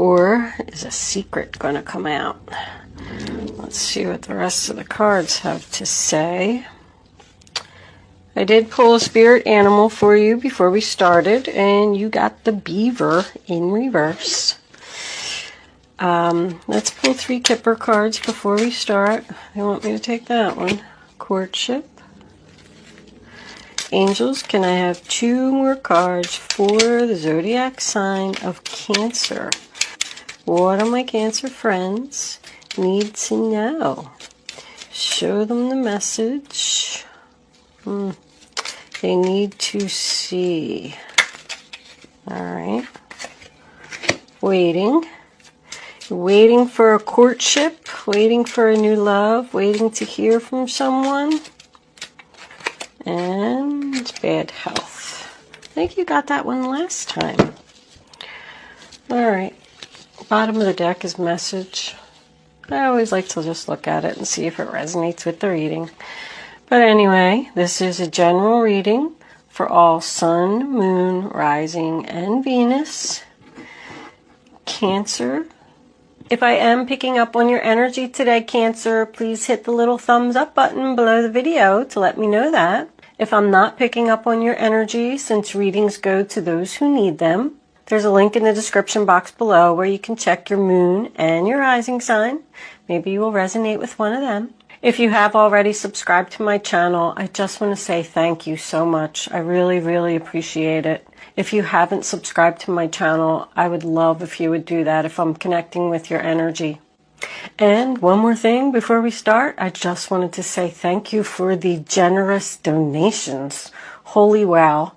Or is a secret going to come out? Let's see what the rest of the cards have to say. I did pull a spirit animal for you before we started, and you got the beaver in reverse. Let's pull 3 Kipper cards before we start. They want me to take that one. Courtship. Angels, can I have 2 more cards for the zodiac sign of Cancer? What do my Cancer friends need to know? Show them the message. They need to see. Alright. Waiting. Waiting for a courtship. Waiting for a new love. Waiting to hear from someone. And bad health. I think you got that one last time. Alright. Bottom of the deck is message. I always like to just look at it and see if it resonates with the reading. But anyway, this is a general reading for all Sun, Moon, Rising, and Venus. Cancer. If I am picking up on your energy today, Cancer, please hit the little thumbs up button below the video to let me know that. If I'm not picking up on your energy, since readings go to those who need them, there's a link in the description box below where you can check your moon and your rising sign. Maybe you will resonate with one of them. If you have already subscribed to my channel, I just want to say thank you so much. I really, really appreciate it. If you haven't subscribed to my channel, I would love if you would do that if I'm connecting with your energy. And one more thing before we start, I just wanted to say thank you for the generous donations. Holy wow.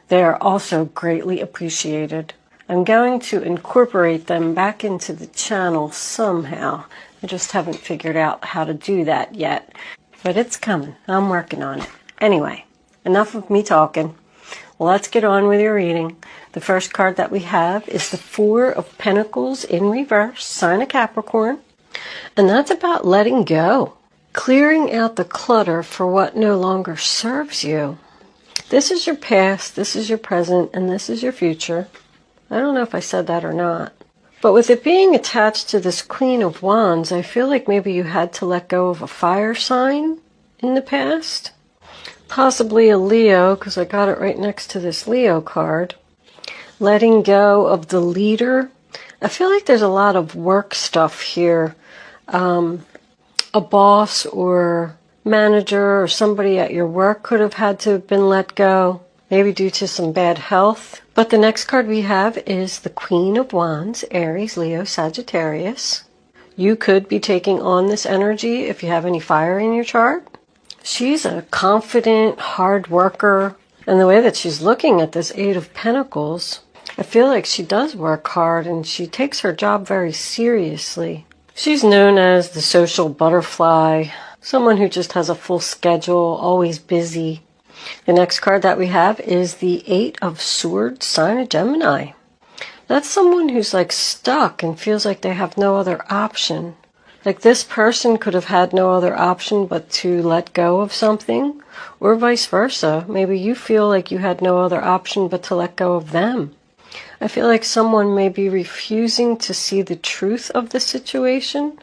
They are also greatly appreciated. I'm going to incorporate them back into the channel somehow. I just haven't figured out how to do that yet. But it's coming. I'm working on it. Anyway, enough of me talking. Let's get on with your reading. The first card that we have is the 4 of Pentacles in reverse, sign of Capricorn. And that's about letting go. Clearing out the clutter for what no longer serves you. This is your past, this is your present, and this is your future. I don't know if I said that or not. But with it being attached to this Queen of Wands, I feel like maybe you had to let go of a fire sign in the past. Possibly a Leo, because I got it right next to this Leo card. Letting go of the leader. I feel like there's a lot of work stuff here. A boss or manager or somebody at your work could have had to have been let go, maybe due to some bad health. But the next card we have is the Queen of Wands, Aries, Leo, Sagittarius. You could be taking on this energy if you have any fire in your chart. She's a confident, hard worker. And the way that she's looking at this 8 of Pentacles, I feel like she does work hard and she takes her job very seriously. She's known as the social butterfly, someone who just has a full schedule, always busy. The next card that we have is the 8 of Swords, sign of Gemini. That's someone who's like stuck and feels like they have no other option. Like this person could have had no other option but to let go of something, or vice versa. Maybe you feel like you had no other option but to let go of them. I feel like someone may be refusing to see the truth of the situation.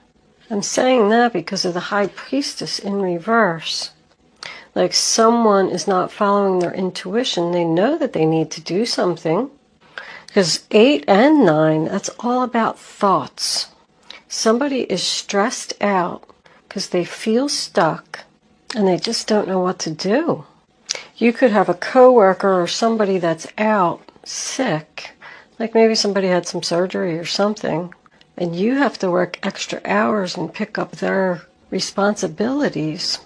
I'm saying that because of the High Priestess in reverse. Like someone is not following their intuition. They know that they need to do something. Because 8 and 9, that's all about thoughts. Somebody is stressed out because they feel stuck and they just don't know what to do. You could have a coworker or somebody that's out sick. Like maybe somebody had some surgery or something, and you have to work extra hours and pick up their responsibilities.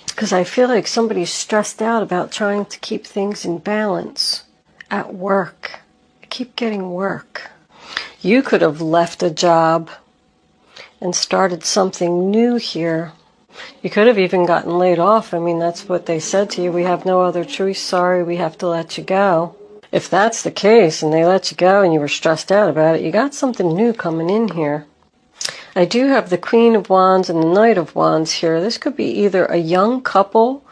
Because I feel like somebody's stressed out about trying to keep things in balance at work. I keep getting work. You could have left a job and started something new here. You could have even gotten laid off. I mean, that's what they said to you. We have no other choice. Sorry, we have to let you go. If that's the case and they let you go and you were stressed out about it, you got something new coming in here. I do have the Queen of Wands and the Knight of Wands here. This could be either a young couple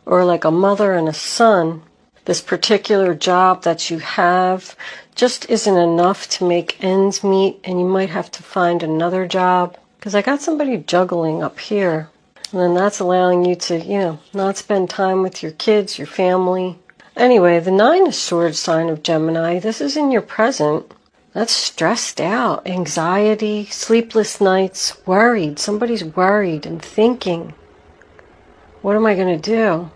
or like a mother and a son. This particular job that you have just isn't enough to make ends meet, and you might have to find another job. Because I got somebody juggling up here, and then that's allowing you to, not spend time with your kids, your family. Anyway, the 9 of Swords sign of Gemini, this is in your present. That's stressed out, anxiety, sleepless nights, worried. Somebody's worried and thinking, what am I going to do?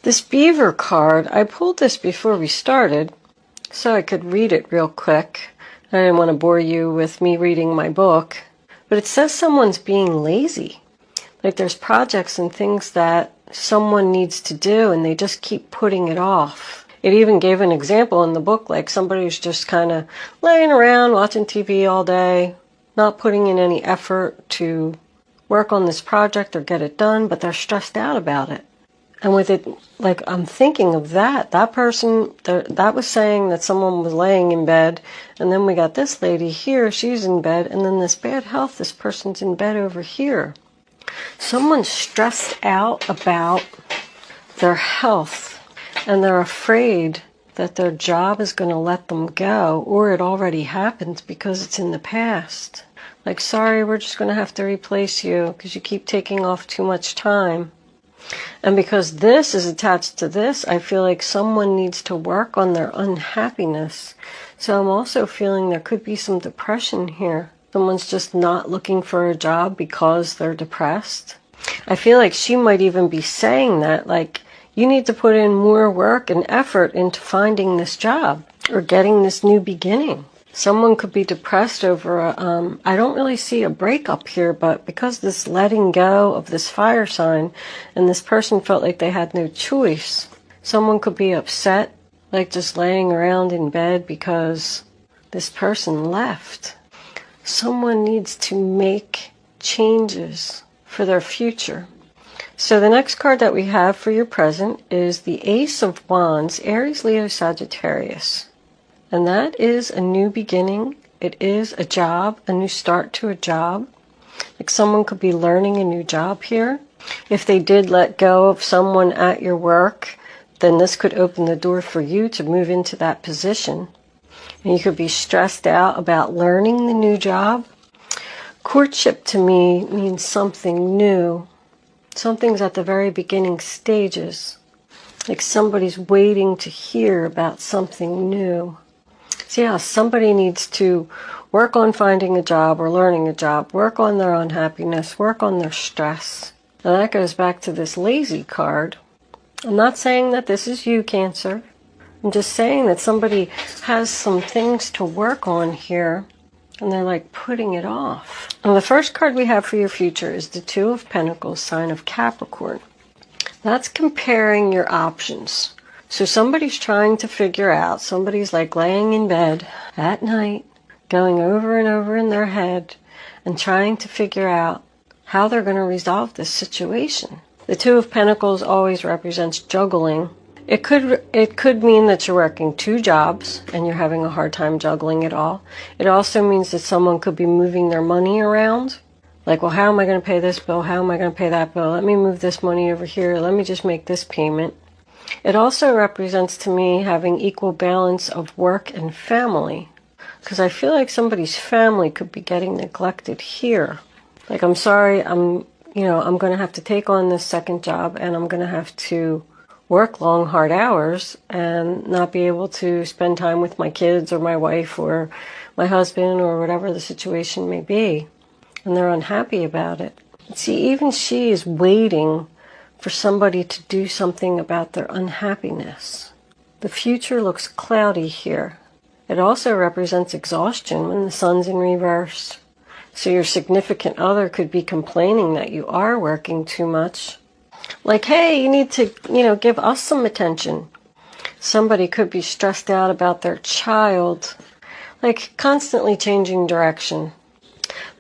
This Beaver card, I pulled this before we started so I could read it real quick. I didn't want to bore you with me reading my book. But it says someone's being lazy. Like there's projects and things that someone needs to do and they just keep putting it off. It even gave an example in the book, like somebody who's just kind of laying around watching TV all day, not putting in any effort to work on this project or get it done, but they're stressed out about it. And with it, like I'm thinking of that person, that was saying that someone was laying in bed, and then we got this lady here, she's in bed, and then this bad health, this person's in bed over here. Someone's stressed out about their health, and they're afraid that their job is going to let them go, or it already happened because it's in the past. Like, sorry, we're just going to have to replace you because you keep taking off too much time. And because this is attached to this, I feel like someone needs to work on their unhappiness. So I'm also feeling there could be some depression here. Someone's just not looking for a job because they're depressed. I feel like she might even be saying that, like, you need to put in more work and effort into finding this job or getting this new beginning. Someone could be depressed over I don't really see a breakup here, but because this letting go of this fire sign and this person felt like they had no choice, someone could be upset, like just laying around in bed because this person left. Someone needs to make changes for their future. So the next card that we have for your present is the Ace of Wands, Aries, Leo, Sagittarius. And that is a new beginning. It is a job, a new start to a job. Like someone could be learning a new job here. If they did let go of someone at your work, then this could open the door for you to move into that position. And you could be stressed out about learning the new job. Courtship to me means something new. Something's at the very beginning stages. Like somebody's waiting to hear about something new. So yeah, somebody needs to work on finding a job or learning a job, work on their unhappiness, work on their stress. And that goes back to this lazy card. I'm not saying that this is you, Cancer. I'm just saying that somebody has some things to work on here and they're like putting it off. And the first card we have for your future is the Two of Pentacles, sign of Capricorn. That's comparing your options. So somebody's trying to figure out, somebody's like laying in bed at night, going over and over in their head and trying to figure out how they're going to resolve this situation. The Two of Pentacles always represents juggling. It could mean that you're working 2 jobs and you're having a hard time juggling it all. It also means that someone could be moving their money around. Like, well, how am I going to pay this bill? How am I going to pay that bill? Let me move this money over here. Let me just make this payment. It also represents to me having equal balance of work and family. Because I feel like somebody's family could be getting neglected here. Like, I'm sorry, I'm going to have to take on this second job and I'm going to have to work long, hard hours and not be able to spend time with my kids or my wife or my husband or whatever the situation may be. And they're unhappy about it. See, even she is waiting for somebody to do something about their unhappiness. The future looks cloudy here. It also represents exhaustion when the sun's in reverse. So your significant other could be complaining that you are working too much. Like, hey, you need to, give us some attention. Somebody could be stressed out about their child. Like, constantly changing direction.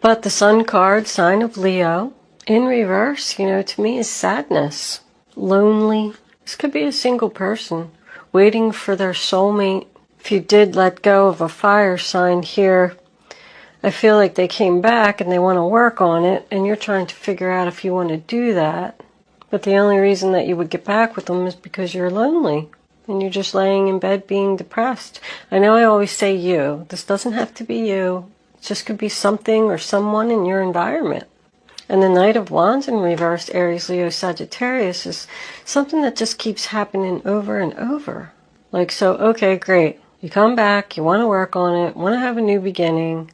But the Sun card, sign of Leo, in reverse, to me is sadness, lonely. This could be a single person waiting for their soulmate. If you did let go of a fire sign here, I feel like they came back and they want to work on it, and you're trying to figure out if you want to do that. But the only reason that you would get back with them is because you're lonely. and you're just laying in bed being depressed. I know I always say you. This doesn't have to be you. It just could be something or someone in your environment. And the Knight of Wands in reverse, Aries, Leo, Sagittarius, is something that just keeps happening over and over. Like, so, okay, great. You come back, you want to work on it, want to have a new beginning,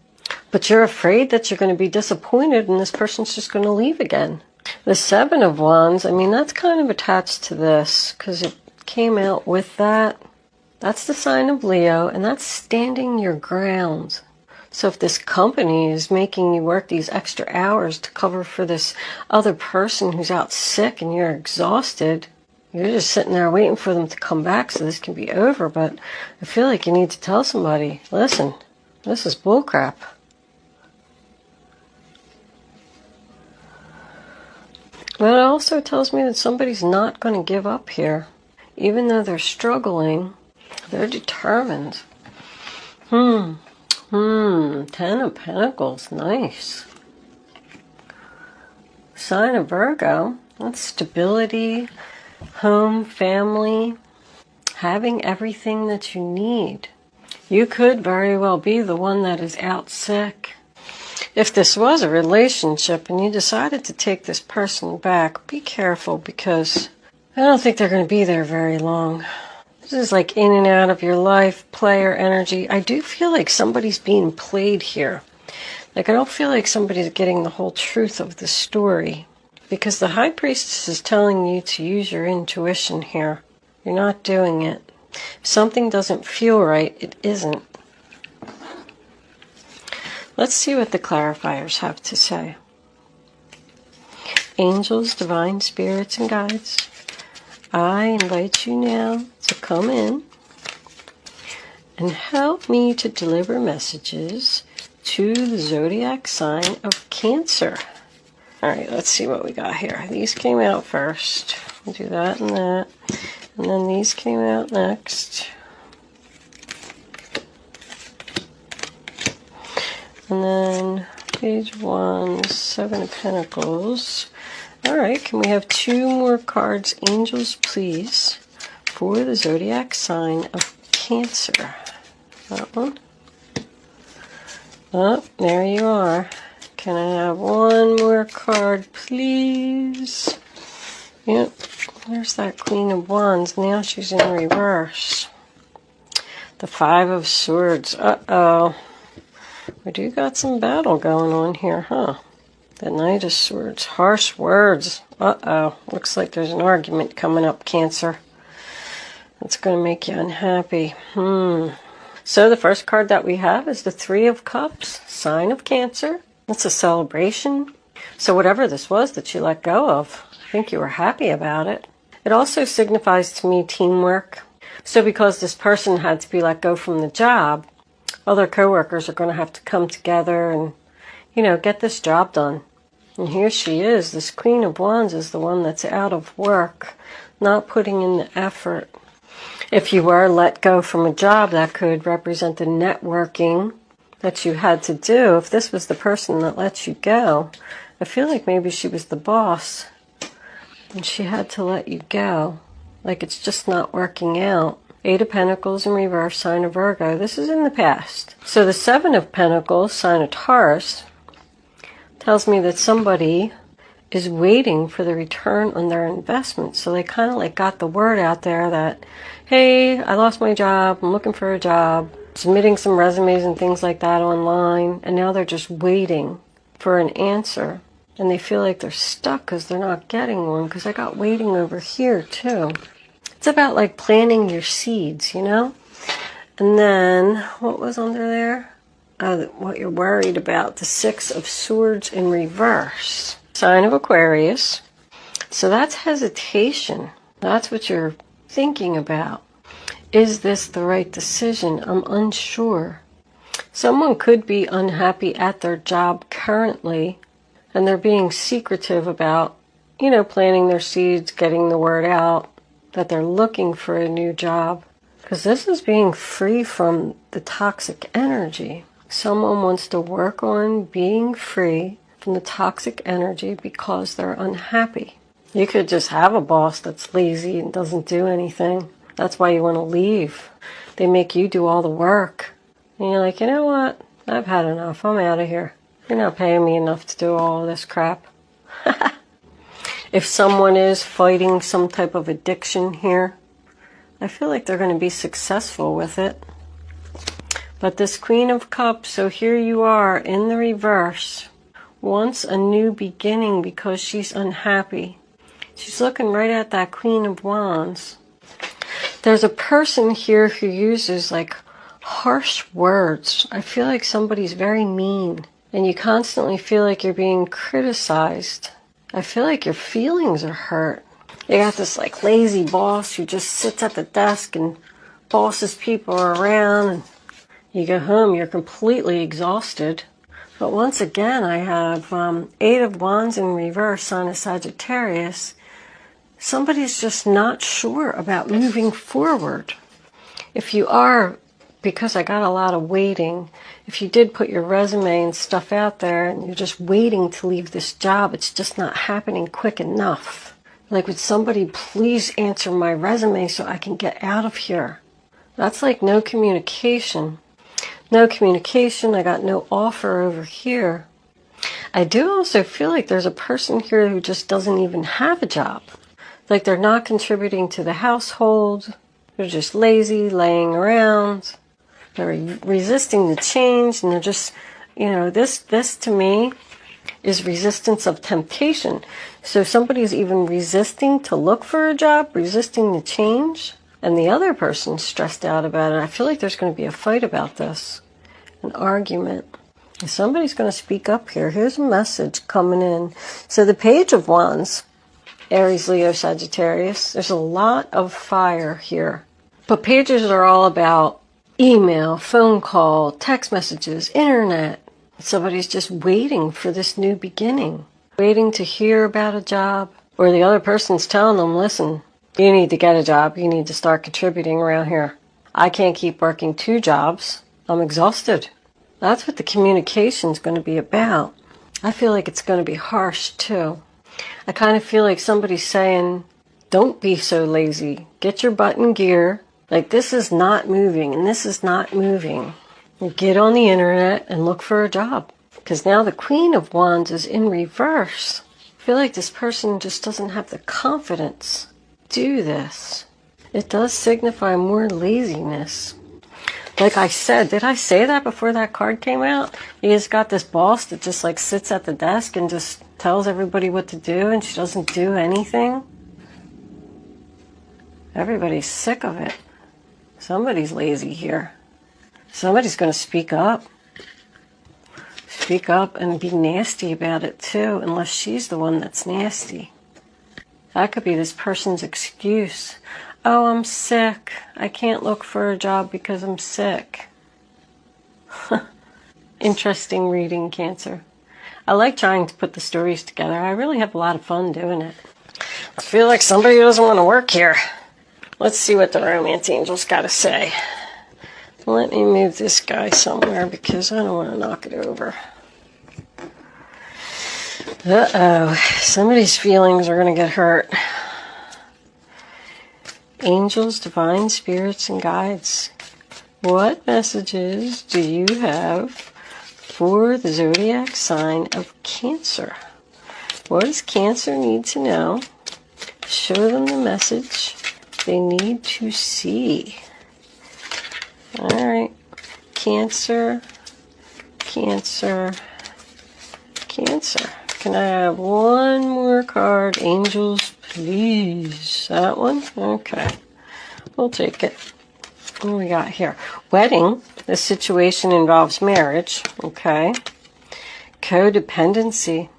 but you're afraid that you're going to be disappointed and this person's just going to leave again. The Seven of Wands, I mean, that's kind of attached to this because it came out with that. That's the sign of Leo, and that's standing your ground. So if this company is making you work these extra hours to cover for this other person who's out sick and you're exhausted, you're just sitting there waiting for them to come back so this can be over. But I feel like you need to tell somebody, listen, this is bullcrap. But it also tells me that somebody's not going to give up here. Even though they're struggling, they're determined. Ten of Pentacles, nice. Sign of Virgo, that's stability, home, family, having everything that you need. You could very well be the one that is out sick. If this was a relationship and you decided to take this person back, be careful because I don't think they're going to be there very long. This is like in and out of your life, player energy. I do feel like somebody's being played here. Like I don't feel like somebody's getting the whole truth of the story. Because the High Priestess is telling you to use your intuition here. You're not doing it. If something doesn't feel right, it isn't. Let's see what the clarifiers have to say. Angels, divine spirits, and guides, I invite you now to come in and help me to deliver messages to the zodiac sign of Cancer. All right, let's see what we got here. These came out first. We'll do that and that. And then these came out next. And then page 1, Seven of Pentacles. All right, can we have 2 more cards, angels, please, for the zodiac sign of Cancer? That one. Oh, there you are. Can I have 1 more card, please? Yep, there's that Queen of Wands. Now she's in reverse. The Five of Swords. Uh-oh. We do got some battle going on here, huh? The Knight of Swords. Harsh words. Uh-oh. Looks like there's an argument coming up, Cancer. That's going to make you unhappy. So the first card that we have is the Three of Cups, sign of Cancer. It's a celebration. So whatever this was that you let go of, I think you were happy about it. It also signifies to me teamwork. So because this person had to be let go from the job, other coworkers are going to have to come together and, you know, get this job done. And here she is. This Queen of Wands is the one that's out of work, not putting in the effort. If you were let go from a job, that could represent the networking that you had to do. If this was the person that let you go, I feel like maybe she was the boss and she had to let you go. Like it's just not working out. Eight of Pentacles in reverse, sign of Virgo. This is in the past. So the Seven of Pentacles, sign of Taurus, tells me that somebody is waiting for the return on their investment. So they kind of like got the word out there that, hey, I lost my job, I'm looking for a job, submitting some resumes and things like that online, and now they're just waiting for an answer. And they feel like they're stuck because they're not getting one, because I got waiting over here too. It's about like planting your seeds, you know? And then, what was under there? What you're worried about, the Six of Swords in reverse. Sign of Aquarius. So that's hesitation. That's what you're thinking about. Is this the right decision? I'm unsure. Someone could be unhappy at their job currently, and they're being secretive about, you know, planting their seeds, getting the word out that they're looking for a new job. Because this is being free from the toxic energy. Someone wants to work on being free from the toxic energy because they're unhappy. You could just have a boss that's lazy and doesn't do anything. That's why you want to leave. They make you do all the work. And you're like, you know what? I've had enough. I'm out of here. You're not paying me enough to do all of this crap. If someone is fighting some type of addiction here, I feel like they're going to be successful with it. But this Queen of Cups, so here you are in the reverse, wants a new beginning because she's unhappy. She's looking right at that Queen of Wands. There's a person here who uses like harsh words. I feel like somebody's very mean and you constantly feel like you're being criticized. I feel like your feelings are hurt. You got this like lazy boss who just sits at the desk and bosses people around, and you go home, you're completely exhausted. But once again, I have 8 of Wands in reverse on a Sagittarius. Somebody's just not sure about moving forward. If you are, because I got a lot of waiting, if you did put your resume and stuff out there and you're just waiting to leave this job, it's just not happening quick enough. Like, would somebody please answer my resume so I can get out of here? That's like no communication. No communication, I got no offer over here. I do also feel like there's a person here who just doesn't even have a job. Like they're not contributing to the household. They're just lazy, laying around. They're resisting the change, and they're just, you know, this to me is resistance of temptation. So somebody's even resisting to look for a job, resisting the change, and the other person's stressed out about it. I feel like there's going to be a fight about this, an argument. And somebody's going to speak up here. Here's a message coming in. So the Page of Wands, Aries, Leo, Sagittarius, there's a lot of fire here. But pages are all about email, phone call, text messages, internet. Somebody's just waiting for this new beginning, waiting to hear about a job, or the other person's telling them, listen, you need to get a job. You need to start contributing around here. I can't keep working 2 jobs. I'm exhausted. That's what the communication's going to be about. I feel like it's going to be harsh too. I kind of feel like somebody's saying, don't be so lazy. Get your butt in gear. Like, this is not moving and this is not moving. Get on the internet and look for a job. Because now the Queen of Wands is in reverse. I feel like this person just doesn't have the confidence to do this. It does signify more laziness. Like I said, did I say that before that card came out? You just got this boss that just like sits at the desk and just tells everybody what to do, and she doesn't do anything. Everybody's sick of it. Somebody's lazy here. Somebody's going to speak up. Speak up and be nasty about it too, unless she's the one that's nasty. That could be this person's excuse. Oh, I'm sick. I can't look for a job because I'm sick. Interesting reading, Cancer. I like trying to put the stories together. I really have a lot of fun doing it. I feel like somebody doesn't want to work here. Let's see what the romance angels got to say. Let me move this guy somewhere because I don't want to knock it over. Uh-oh. Somebody's feelings are going to get hurt. Angels, divine spirits, and guides. What messages do you have for the zodiac sign of Cancer? What does Cancer need to know? Show them the message they need to see. All right. Cancer, Cancer, Cancer. Can I have one more card? Angels, please. That one? Okay. We'll take it. What do we got here? Wedding. This situation involves marriage. Okay. Codependency.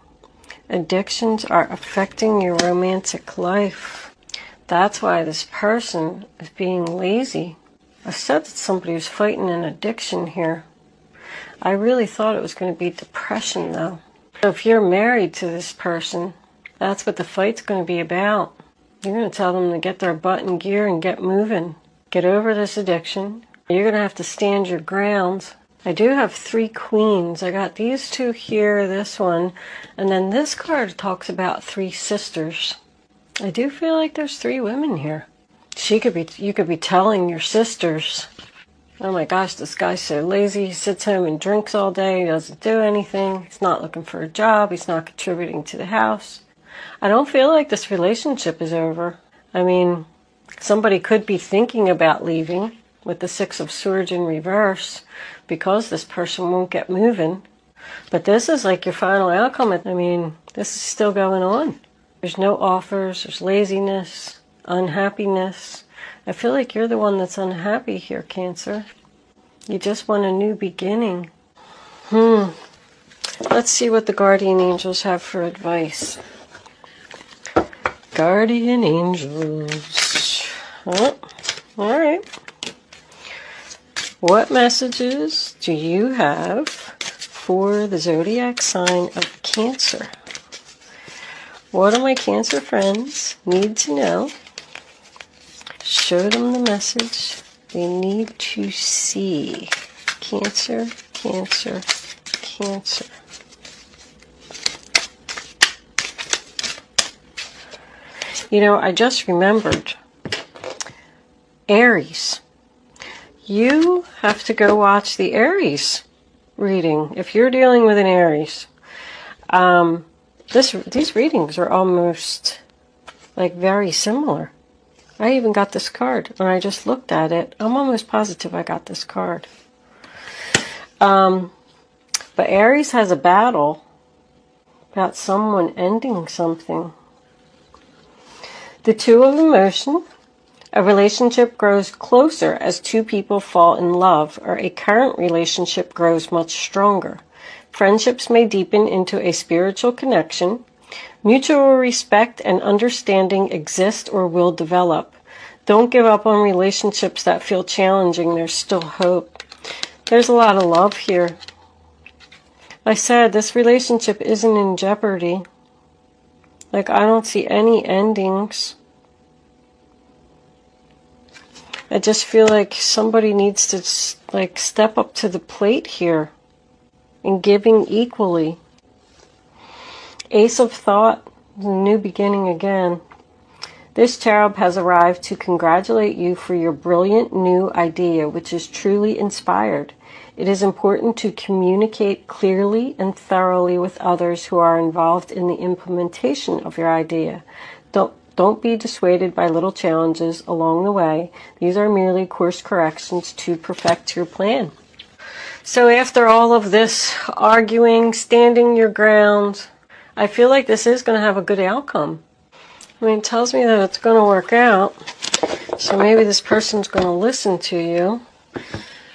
Addictions are affecting your romantic life. That's why this person is being lazy. I said that somebody was fighting an addiction here. I really thought it was going to be depression, though. So if you're married to this person, that's what the fight's going to be about. You're going to tell them to get their butt in gear and get moving. Get over this addiction. You're going to have to stand your ground. I do have 3 queens. I got these 2 here, this one, and then this card talks about 3 sisters. I do feel like there's 3 women here. You could be telling your sisters, oh my gosh, this guy's so lazy. He sits home and drinks all day. He doesn't do anything. He's not looking for a job. He's not contributing to the house. I don't feel like this relationship is over. I mean, somebody could be thinking about leaving with the Six of Swords in reverse because this person won't get moving. But this is like your final outcome. I mean, this is still going on. There's no offers. There's laziness, unhappiness. I feel like you're the one that's unhappy here, Cancer. You just want a new beginning. Let's see what the guardian angels have for advice. Guardian angels. Oh, all right. What messages do you have for the zodiac sign of Cancer? What do my Cancer friends need to know? Show them the message they need to see. Cancer, Cancer, Cancer. You know, I just remembered. Aries. You have to go watch the Aries reading if you're dealing with an Aries. These readings are almost like very similar. I even got this card. When I just looked at it, I'm almost positive I got this card. But Aries has a battle about someone ending something. The Two of Emotion. A relationship grows closer as two people fall in love, or a current relationship grows much stronger. Friendships may deepen into a spiritual connection. Mutual respect and understanding exist or will develop. Don't give up on relationships that feel challenging. There's still hope. There's a lot of love here. I said this relationship isn't in jeopardy. Like, I don't see any endings. I just feel like somebody needs to like step up to the plate here and giving equally. Ace of Thought, a new beginning again. This cherub has arrived to congratulate you for your brilliant new idea, which is truly inspired. It is important to communicate clearly and thoroughly with others who are involved in the implementation of your idea. Don't be dissuaded by little challenges along the way. These are merely course corrections to perfect your plan. So after all of this arguing, standing your ground, I feel like this is going to have a good outcome. I mean, it tells me that it's going to work out. So maybe this person's going to listen to you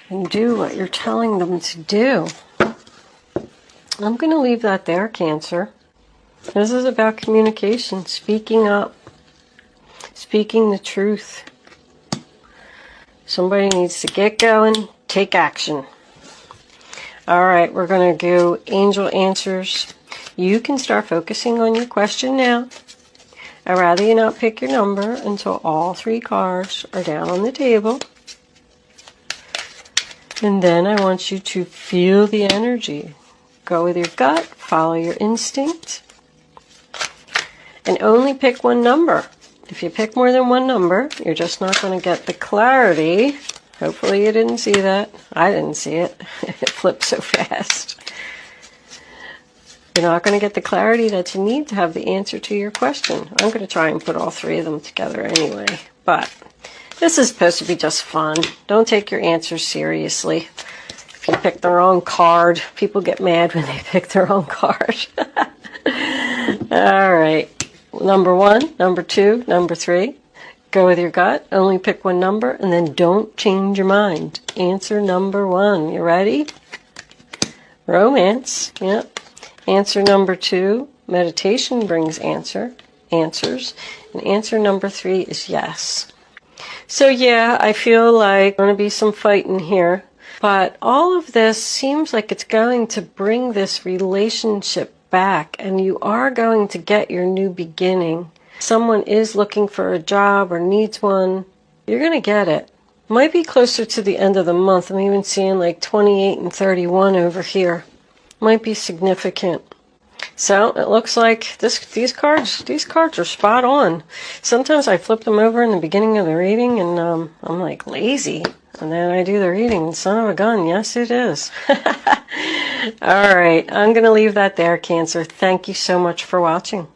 and do what you're telling them to do. I'm going to leave that there, Cancer. This is about communication, speaking up, speaking the truth. Somebody needs to get going, take action. All right, we're going to go angel answers. You can start focusing on your question now. I'd rather you not pick your number until all three cards are down on the table. And then I want you to feel the energy. Go with your gut, follow your instinct, and only pick one number. If you pick more than one number, you're just not going to get the clarity. Hopefully you didn't see that. I didn't see it. It flipped so fast. You're not going to get the clarity that you need to have the answer to your question. I'm going to try and put all three of them together anyway. But this is supposed to be just fun. Don't take your answers seriously. If you pick the wrong card, people get mad when they pick the wrong card. All right. Number 1, number 2, number 3. Go with your gut. Only pick one number and then don't change your mind. Answer number 1. You ready? Romance. Yep. Answer number 2. Meditation brings answers. And answer number 3 is yes. So yeah, I feel like there's going to be some fighting here. But all of this seems like it's going to bring this relationship back, and you are going to get your new beginning. Someone is looking for a job or needs one. You're going to get it. Might be closer to the end of the month. I'm even seeing like 28 and 31 over here. Might be significant. So it looks like these cards are spot on. Sometimes I flip them over in the beginning of the reading and I'm like lazy. And then I do the reading. Son of a gun, yes it is. All right, I'm going to leave that there, Cancer. Thank you so much for watching.